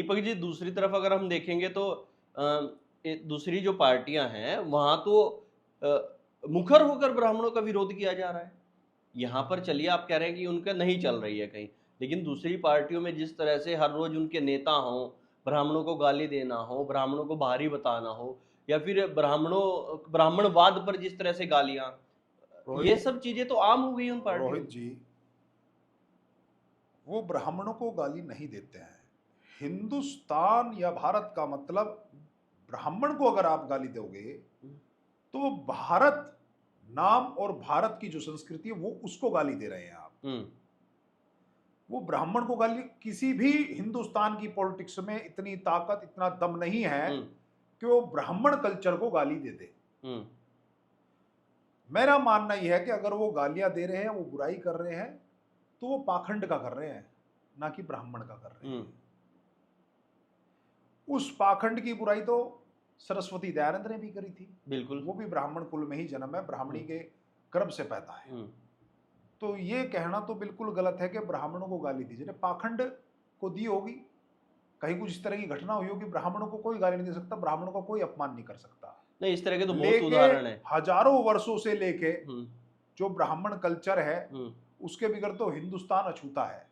दीपक जी, दूसरी तरफ अगर हम देखेंगे तो दूसरी जो पार्टियां हैं वहां तो मुखर होकर ब्राह्मणों का विरोध किया जा रहा है। यहाँ पर चलिए आप कह रहे हैं कि उनका नहीं चल रही है कहीं, लेकिन दूसरी पार्टियों में जिस तरह से हर रोज उनके नेता हों, ब्राह्मणों को गाली देना हो, ब्राह्मणों को भारी बताना हो, या फिर ब्राह्मणवाद पर जिस तरह से गालियां, ये रोहित सब चीजें तो आम हो गई उन पार्टियों रोहित में। जी, वो ब्राह्मणों को गाली नहीं देते हैं। हिंदुस्तान या भारत का मतलब, ब्राह्मण को अगर आप गाली दोगे तो वो भारत नाम और भारत की जो संस्कृति है वो उसको गाली दे रहे हैं आप। हम्म। वो ब्राह्मण को गाली, किसी भी हिंदुस्तान की पॉलिटिक्स में इतनी ताकत, इतना दम नहीं है हम्म। कि वो ब्राह्मण कल्चर को गाली दे दे। हम्म। मेरा मानना यह है कि अगर वो गालियां दे रहे हैं, वो बुराई कर रहे हैं, तो वो पाखंड का कर रहे हैं, ना कि ब्राह्मण का कर रहे हम्म। हैं। उस पाखंड की बुराई तो सरस्वती दयानंद ने भी करी थी। बिल्कुल। वो भी ब्राह्मण कुल में ही जन्म है, ब्राह्मणी हम्म। के गर्भ से पैदा है। हम्म। तो ये कहना तो बिल्कुल गलत है कि ब्राह्मणों को गाली दी, जिन्हें पाखंड को दी होगी, कहीं कुछ इस तरह की घटना हुई होगी, ब्राह्मणों को कोई गाली नहीं दे सकता, ब्राह्मणों का कोई अपमान नहीं कर सकता। नहीं, इस तरह के तो बहुत लेके उदाहरण है। हजारों वर्षों से लेके हम्म। जो ब्राह्मण कल्चर है, हम्म। उसके बिगड़ तो हिंदुस्तान अछूता है।